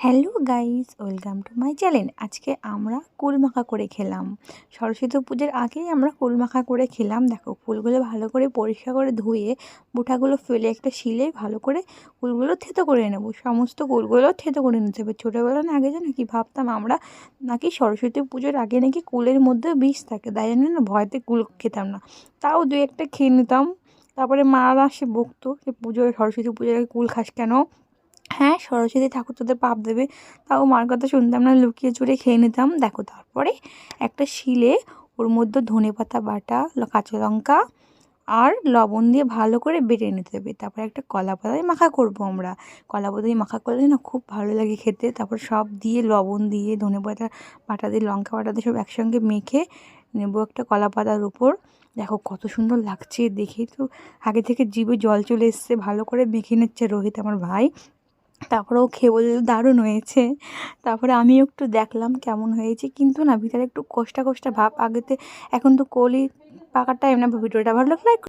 Hello guys, welcome to my channel. আজকে আমরা কুল মাখা করে খেলাম। সরস্বতী পুজোর আগেই আমরা কুল মাখা করে খেলাম। দেখো, কুলগুলো ভালো করে পরিষ্কার করে ধুয়ে বোঁটাগুলো ফেলে একটা শিলে ভালো করে কুলগুলো থেতো করে নেবো। সমস্ত কুলগুলো থেতো করে নিতে হবে। ছোটোবেলা না আগে জানো কি ভাবতাম আমরা, নাকি সরস্বতী পুজোর আগে নাকি কুলের মধ্যে বিষ থাকে, তাই জন্য না ভয়তে কুল খেতাম না। তাও দু একটা খেয়ে নিতাম। তারপরে মারা সে বকতো যে সরস্বতী পুজোর আগে কুল খাস কেন? হ্যাঁ, সরস্বতী ঠাকুর তোদের পাপ দেবে। তাও মার কথা শুনতাম না, লুকিয়ে চুরে খেয়ে নিতাম। দেখো, তারপরে একটা শিলে ওর মধ্যে ধনেপাতা বাটা, কাঁচা লঙ্কা আর লবণ দিয়ে ভালো করে বেটে নিতে হবে। তারপরে একটা কলা পাতায় মাখা করবো আমরা। কলা পাতায় মাখা করলে না খুব ভালো লাগে খেতে। তারপর সব দিয়ে লবণ দিয়ে ধনেপাতা বাটা দিয়ে লঙ্কা বাটা দিয়ে সব একসঙ্গে মেখে নেবো একটা কলা পাতার উপর। দেখো কত সুন্দর লাগছে দেখে, তো আগে থেকে জিভে জল চলে এসছে। ভালো করে মেখে নিচ্ছে রোহিত, আমার ভাই। তারপরে ও খেয়ে বলল দারুণ হয়েছে। তারপরে আমিও একটু দেখলাম কেমন হয়েছে, কিন্তু না ভিতরে একটু কষ্টা কষ্টা ভাব আগেতে। এখন তো কলি পাকার টাইম না। ভিডিওটা ভালো লাগলে